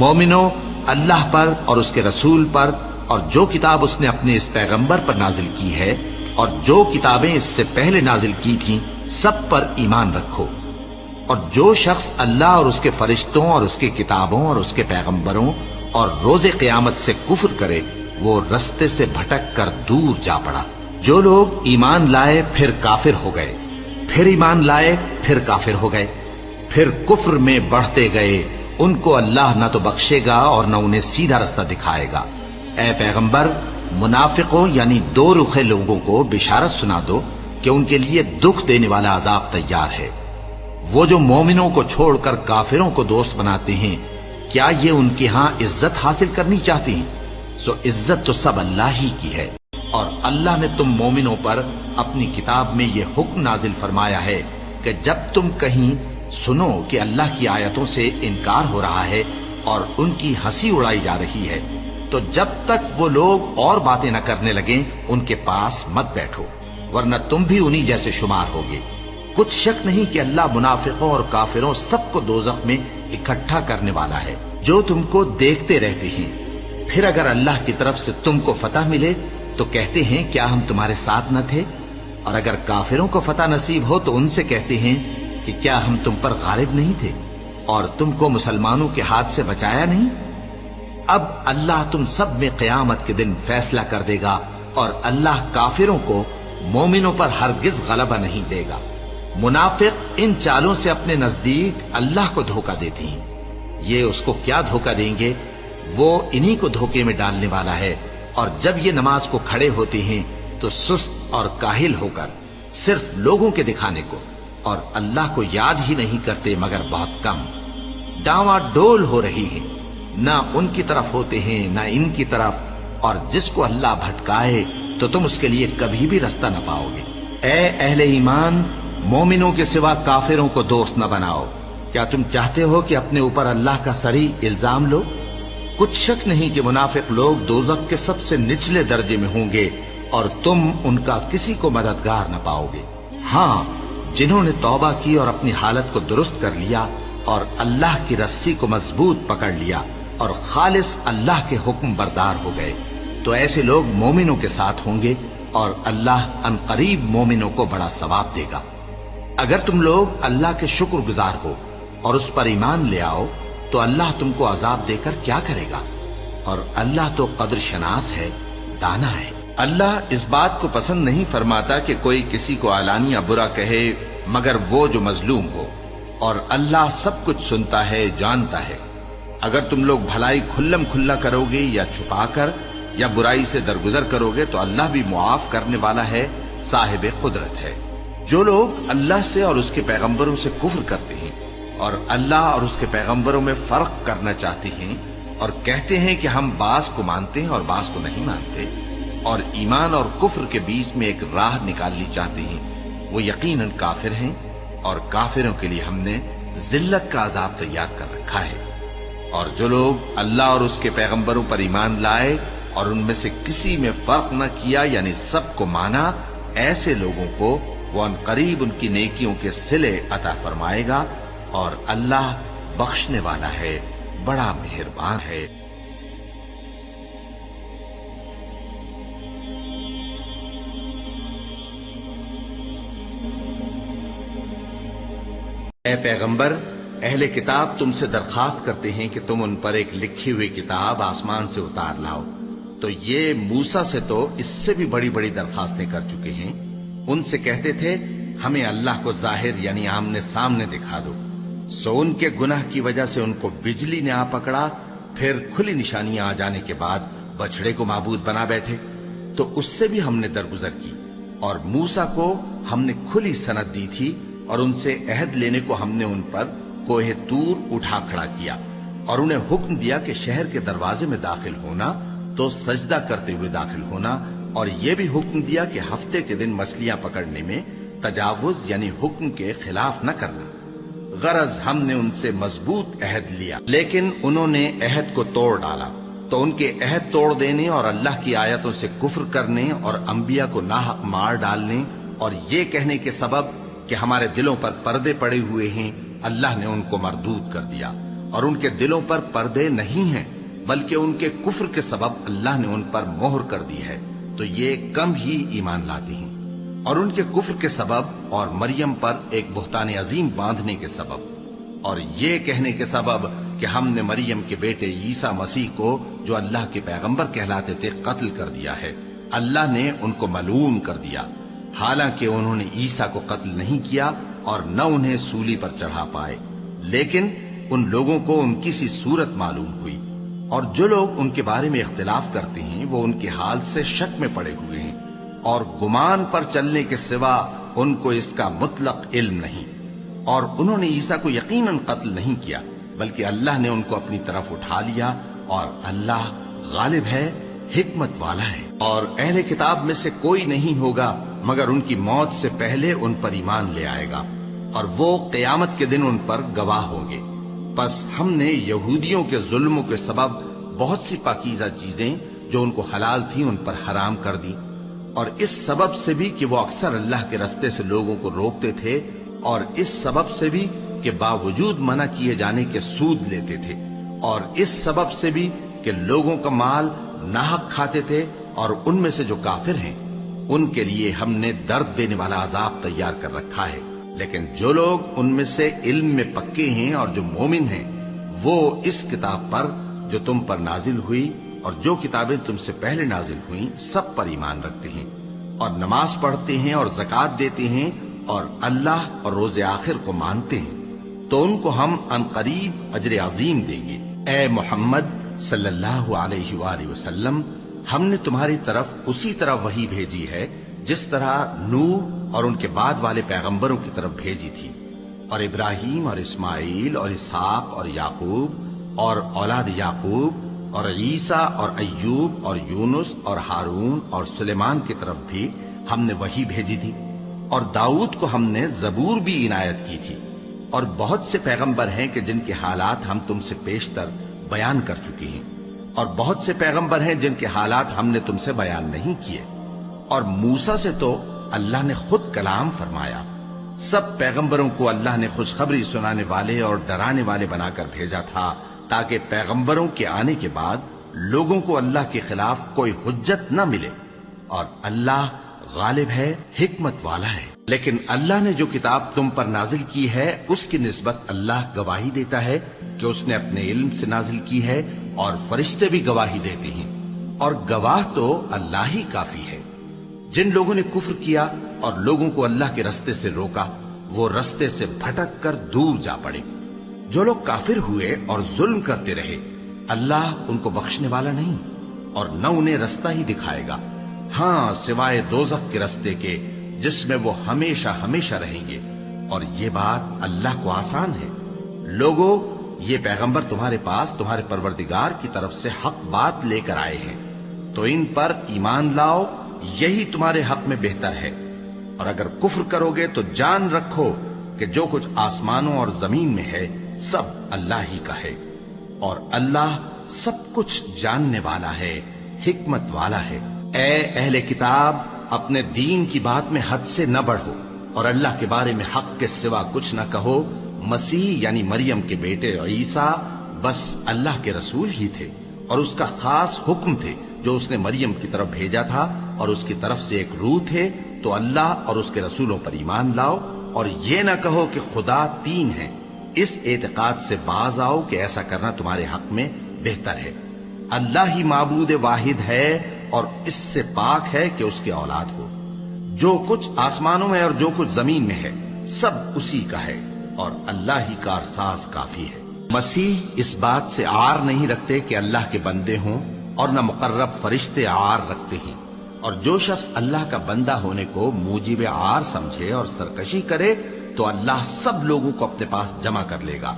مومنو، اللہ پر اور اس کے رسول پر اور جو کتاب اس نے اپنے اس پیغمبر پر نازل کی ہے اور جو کتابیں اس سے پہلے نازل کی تھیں سب پر ایمان رکھو۔ اور جو شخص اللہ اور اس کے فرشتوں اور اس کے کتابوں اور اس کے پیغمبروں اور روز قیامت سے کفر کرے وہ رستے سے بھٹک کر دور جا پڑا۔ جو لوگ ایمان لائے پھر کافر ہو گئے، پھر ایمان لائے پھر کافر ہو گئے، پھر کفر میں بڑھتے گئے، ان کو اللہ نہ تو بخشے گا اور نہ انہیں سیدھا رستہ دکھائے گا۔ اے پیغمبر، منافقوں یعنی دو رخے لوگوں کو بشارت سنا دو کہ ان کے لیے دکھ دینے والا عذاب تیار ہے۔ وہ جو مومنوں کو چھوڑ کر کافروں کو دوست بناتے ہیں، کیا یہ ان کے ہاں عزت حاصل کرنی چاہتی ہیں؟ سو عزت تو سب اللہ ہی کی ہے۔ اور اللہ نے تم مومنوں پر اپنی کتاب میں یہ حکم نازل فرمایا ہے کہ جب تم کہیں سنو کہ اللہ کی آیتوں سے انکار ہو رہا ہے اور ان کی ہنسی اڑائی جا رہی ہے تو جب تک وہ لوگ اور باتیں نہ کرنے لگیں ان کے پاس مت بیٹھو، ورنہ تم بھی انہی جیسے شمار ہوگے۔ کچھ شک نہیں کہ اللہ منافقوں اور کافروں سب کو دوزخ میں اکٹھا کرنے والا ہے جو تم کو دیکھتے رہتے ہیں۔ پھر اگر اللہ کی طرف سے تم کو فتح ملے تو کہتے ہیں کیا ہم تمہارے ساتھ نہ تھے، اور اگر کافروں کو فتح نصیب ہو تو ان سے کہتے ہیں کہ کیا ہم تم پر غالب نہیں تھے اور تم کو مسلمانوں کے ہاتھ سے بچایا نہیں۔ اب اللہ تم سب میں قیامت کے دن فیصلہ کر دے گا، اور اللہ کافروں کو مومنوں پر ہرگز غلبہ نہیں دے گا۔ منافق ان چالوں سے اپنے نزدیک اللہ کو دھوکہ دیتے ہیں، یہ اس کو کیا دھوکہ دیں گے، وہ انہی کو دھوکے میں ڈالنے والا ہے۔ اور جب یہ نماز کو کھڑے ہوتے ہیں تو سست اور کاہل ہو کر صرف لوگوں کے دکھانے کو اور اللہ کو یاد ہی نہیں کرتے مگر بہت کم، ڈاواں ڈول ہو رہی ہیں، نہ ان کی طرف ہوتے ہیں نہ ان کی طرف، اور جس کو اللہ بھٹکائے تو تم اس کے لیے کبھی بھی رستہ نہ پاؤ گے۔ اے اہل ایمان، مومنوں کے سوا کافروں کو دوست نہ بناؤ۔ کیا تم چاہتے ہو کہ اپنے اوپر اللہ کا صریح الزام لو؟ کچھ شک نہیں کہ منافق لوگ دوزخ کے سب سے نچلے درجے میں ہوں گے اور تم ان کا کسی کو مددگار نہ پاؤ گے۔ ہاں، جنہوں نے توبہ کی اور اپنی حالت کو درست کر لیا اور اللہ کی رسی کو مضبوط پکڑ لیا اور خالص اللہ کے حکم بردار ہو گئے تو ایسے لوگ مومنوں کے ساتھ ہوں گے، اور اللہ ان قریب مومنوں کو بڑا ثواب دے گا۔ اگر تم لوگ اللہ کے شکر گزار ہو اور اس پر ایمان لے آؤ تو اللہ تم کو عذاب دے کر کیا کرے گا، اور اللہ تو قدر شناس ہے، دانا ہے۔ اللہ اس بات کو پسند نہیں فرماتا کہ کوئی کسی کو علانیہ برا کہے مگر وہ جو مظلوم ہو، اور اللہ سب کچھ سنتا ہے، جانتا ہے۔ اگر تم لوگ بھلائی کھلم کھلا کرو گے یا چھپا کر یا برائی سے درگزر کرو گے تو اللہ بھی معاف کرنے والا ہے، صاحب قدرت ہے۔ جو لوگ اللہ سے اور اس کے پیغمبروں سے کفر کرتے ہیں اور اللہ اور اس کے پیغمبروں میں فرق کرنا چاہتے ہیں اور کہتے ہیں کہ ہم بعض کو مانتے ہیں اور بعض کو نہیں مانتے، اور ایمان اور کفر کے بیچ میں ایک راہ نکالنی چاہتے ہیں، وہ یقیناً کافر ہیں، اور کافروں کے لیے ہم نے ذلت کا عذاب تیار کر رکھا ہے۔ اور جو لوگ اللہ اور اس کے پیغمبروں پر ایمان لائے اور ان میں سے کسی میں فرق نہ کیا یعنی سب کو مانا، ایسے لوگوں کو وہ ان قریب ان کی نیکیوں کے صلے عطا فرمائے گا، اور اللہ بخشنے والا ہے، بڑا مہربان ہے۔ اے پیغمبر، اہل کتاب تم سے درخواست کرتے ہیں کہ تم ان پر ایک لکھی ہوئی کتاب آسمان سے اتار لاؤ، تو یہ موسیٰ سے تو اس سے بھی بڑی بڑی درخواستیں کر چکے ہیں۔ ان سے کہتے تھے ہمیں اللہ کو ظاہر یعنی آمنے سامنے دکھا دو، سو ان کے گناہ کی وجہ سے ان کو بجلی نے آ پکڑا، پھر کھلی نشانیاں آ جانے کے بعد بچڑے کو معبود بنا بیٹھے، تو اس سے بھی ہم نے درگزر کی، اور موسیٰ کو ہم نے کھلی سند دی تھی، اور ان سے عہد لینے کو ہم نے ان پر کوہ طور اٹھا کھڑا کیا، اور انہیں حکم دیا کہ شہر کے دروازے میں داخل ہونا تو سجدہ کرتے ہوئے داخل ہونا، اور یہ بھی حکم دیا کہ ہفتے کے دن مچھلیاں پکڑنے میں تجاوز یعنی حکم کے خلاف نہ کرنا۔ غرض ہم نے ان سے مضبوط عہد لیا، لیکن انہوں نے عہد کو توڑ ڈالا، تو ان کے عہد توڑ دینے اور اللہ کی آیتوں سے کفر کرنے اور انبیاء کو ناحق مار ڈالنے اور یہ کہنے کے سبب کہ ہمارے دلوں پر پردے پڑے ہوئے ہیں، اللہ نے ان کو مردود کر دیا، اور ان کے دلوں پر پردے نہیں ہیں بلکہ ان کے کفر کے سبب اللہ نے ان پر مہر کر دی ہے، تو یہ کم ہی ایمان لاتے ہیں۔ اور ان کے کفر کے سبب اور مریم پر ایک بہتان عظیم باندھنے کے سبب اور یہ کہنے کے سبب کہ ہم نے مریم کے بیٹے عیسیٰ مسیح کو جو اللہ کے پیغمبر کہلاتے تھے قتل کر دیا ہے، اللہ نے ان کو ملعون کر دیا، حالانکہ انہوں نے عیسیٰ کو قتل نہیں کیا اور نہ انہیں سولی پر چڑھا پائے، لیکن ان لوگوں کو ان کی سی صورت معلوم ہوئی، اور جو لوگ ان کے بارے میں اختلاف کرتے ہیں وہ ان کے حال سے شک میں پڑے ہوئے ہیں، اور گمان پر چلنے کے سوا ان کو اس کا مطلق علم نہیں، اور انہوں نے عیسیٰ کو یقیناً قتل نہیں کیا بلکہ اللہ نے ان کو اپنی طرف اٹھا لیا، اور اللہ غالب ہے، حکمت والا ہے۔ اور اہل کتاب میں سے کوئی نہیں ہوگا مگر ان کی موت سے پہلے ان پر ایمان لے آئے گا، اور وہ قیامت کے دن ان پر گواہ ہوں گے۔ پس ہم نے یہودیوں کے ظلموں کے سبب بہت سی پاکیزہ چیزیں جو ان کو حلال تھیں ان پر حرام کر دی، اور اس سبب سے بھی کہ وہ اکثر اللہ کے رستے سے لوگوں کو روکتے تھے، اور اس سبب سے بھی کہ باوجود منع کیے جانے کے سود لیتے تھے، اور اس سبب سے بھی کہ لوگوں کا مال ناحق کھاتے تھے، اور ان میں سے جو کافر ہیں ان کے لیے ہم نے درد دینے والا عذاب تیار کر رکھا ہے۔ لیکن جو لوگ ان میں سے علم میں پکے ہیں اور جو مومن ہیں وہ اس کتاب پر جو تم پر نازل ہوئی اور جو کتابیں تم سے پہلے نازل ہوئیں سب پر ایمان رکھتے ہیں، اور نماز پڑھتے ہیں اور زکوٰۃ دیتے ہیں اور اللہ اور روز آخر کو مانتے ہیں، تو ان کو ہم ان قریب اجر عظیم دیں گے۔ اے محمد صلی اللہ علیہ وآلہ وسلم، ہم نے تمہاری طرف اسی طرح وحی بھیجی ہے جس طرح نوح اور ان کے بعد والے پیغمبروں کی طرف بھیجی تھی، اور ابراہیم اور اسماعیل اور اسحاق اور یعقوب اور اولاد یعقوب اور عیسیٰ اور ایوب اور یونس اور ہارون اور سلیمان کی طرف بھی ہم نے وحی بھیجی تھی، اور داؤد کو ہم نے زبور بھی عنایت کی تھی، اور بہت سے پیغمبر ہیں کہ جن کے حالات ہم تم سے پیشتر بیان کر چکے ہیں، اور بہت سے پیغمبر ہیں جن کے حالات ہم نے تم سے بیان نہیں کیے، اور موسیٰ سے تو اللہ نے خود کلام فرمایا۔ سب پیغمبروں کو اللہ نے خوشخبری سنانے والے اور ڈرانے والے بنا کر بھیجا تھا تاکہ پیغمبروں کے آنے کے بعد لوگوں کو اللہ کے خلاف کوئی حجت نہ ملے، اور اللہ غالب ہے، حکمت والا ہے۔ لیکن اللہ نے جو کتاب تم پر نازل کی ہے اس کی نسبت اللہ گواہی دیتا ہے کہ اس نے اپنے علم سے نازل کی ہے، اور فرشتے بھی گواہی دیتے ہیں، اور گواہ تو اللہ ہی کافی ہے۔ جن لوگوں نے کفر کیا اور لوگوں کو اللہ کے رستے سے روکا وہ رستے سے بھٹک کر دور جا پڑے۔ جو لوگ کافر ہوئے اور ظلم کرتے رہے اللہ ان کو بخشنے والا نہیں اور نہ انہیں رستہ ہی دکھائے گا، ہاں سوائے دوزخ کے رستے کے جس میں وہ ہمیشہ ہمیشہ رہیں گے، اور یہ بات اللہ کو آسان ہے۔ لوگوں، یہ پیغمبر تمہارے پاس تمہارے پروردگار کی طرف سے حق بات لے کر آئے ہیں، تو ان پر ایمان لاؤ، یہی تمہارے حق میں بہتر ہے، اور اگر کفر کرو گے تو جان رکھو کہ جو کچھ آسمانوں اور زمین میں ہے سب اللہ ہی کا ہے، اور اللہ سب کچھ جاننے والا ہے، حکمت والا ہے۔ اے اہل کتاب، اپنے دین کی بات میں حد سے نہ بڑھو اور اللہ کے بارے میں حق کے سوا کچھ نہ کہو۔ مسیح یعنی مریم کے بیٹے عیسیٰ بس اللہ کے رسول ہی تھے اور اس کا خاص حکم تھے جو اس نے مریم کی طرف بھیجا تھا، اور اس کی طرف سے ایک روح تھے۔ تو اللہ اور اس کے رسولوں پر ایمان لاؤ اور یہ نہ کہو کہ خدا تین ہیں۔ اس اعتقاد سے باز آؤ کہ ایسا کرنا تمہارے حق میں بہتر ہے۔ اللہ ہی معبود واحد ہے اور اس سے پاک ہے کہ اس کی اولاد ہو۔ جو کچھ آسمانوں میں اور جو کچھ زمین میں ہے سب اسی کا ہے، اور اللہ ہی کارساز کافی ہے۔ مسیح اس بات سے عار نہیں رکھتے کہ اللہ کے بندے ہوں، اور نہ مقرب فرشتے عار رکھتے ہیں، اور جو شخص اللہ کا بندہ ہونے کو موجب عار سمجھے اور سرکشی کرے تو اللہ سب لوگوں کو اپنے پاس جمع کر لے گا۔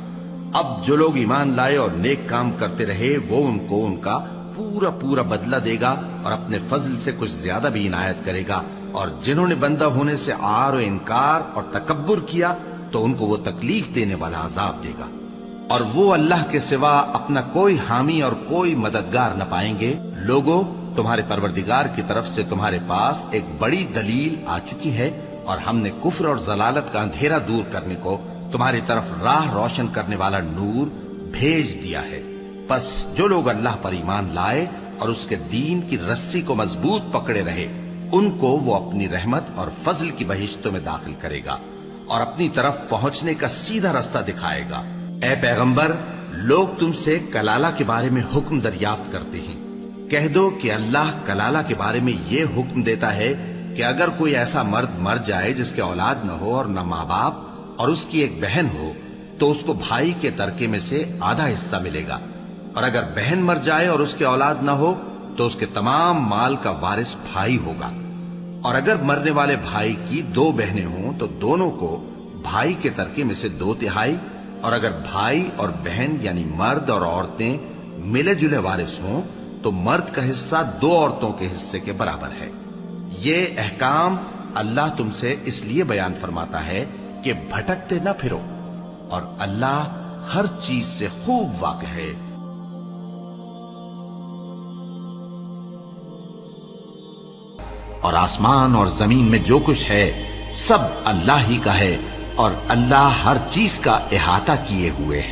اب جو لوگ ایمان لائے اور نیک کام کرتے رہے وہ ان کو ان کا پورا پورا بدلہ دے گا اور اپنے فضل سے کچھ زیادہ بھی عنایت کرے گا، اور جنہوں نے بندہ ہونے سے عار و انکار اور تکبر کیا تو ان کو وہ تکلیف دینے والا عذاب دے گا، اور وہ اللہ کے سوا اپنا کوئی حامی اور کوئی مددگار نہ پائیں گے۔ لوگوں، تمہارے پروردگار کی طرف سے تمہارے پاس ایک بڑی دلیل آ چکی ہے، اور ہم نے کفر اور ضلالت کا اندھیرا دور کرنے کو تمہاری طرف راہ روشن کرنے والا نور بھیج دیا ہے۔ پس جو لوگ اللہ پر ایمان لائے اور اس کے دین کی رسی کو مضبوط پکڑے رہے، ان کو وہ اپنی رحمت اور فضل کی بہشتوں میں داخل کرے گا اور اپنی طرف پہنچنے کا سیدھا راستہ دکھائے گا۔ اے پیغمبر، لوگ تم سے کلالہ کے بارے میں حکم دریافت کرتے ہیں۔ کہہ دو کہ اللہ کلالہ کے بارے میں یہ حکم دیتا ہے کہ اگر کوئی ایسا مرد مر جائے جس کے اولاد نہ ہو اور نہ ماں باپ اور اس کی ایک بہن ہو تو اس کو بھائی کے ترکے میں سے آدھا حصہ ملے گا، اور اگر بہن مر جائے اور اس کے اولاد نہ ہو تو اس کے تمام مال کا وارث بھائی ہوگا، اور اگر مرنے والے بھائی کی دو بہنیں ہوں تو دونوں کو بھائی کے ترکے میں سے 2/3، اور اگر بھائی اور بہن یعنی مرد اور عورتیں ملے جلے وارث ہوں تو مرد کا حصہ 2 عورتوں کے حصے کے برابر ہے۔ یہ احکام اللہ تم سے اس لیے بیان فرماتا ہے کہ بھٹکتے نہ پھرو، اور اللہ ہر چیز سے خوب واقف ہے۔ اور آسمان اور زمین میں جو کچھ ہے سب اللہ ہی کا ہے، اور اللہ ہر چیز کا احاطہ کیے ہوئے ہے۔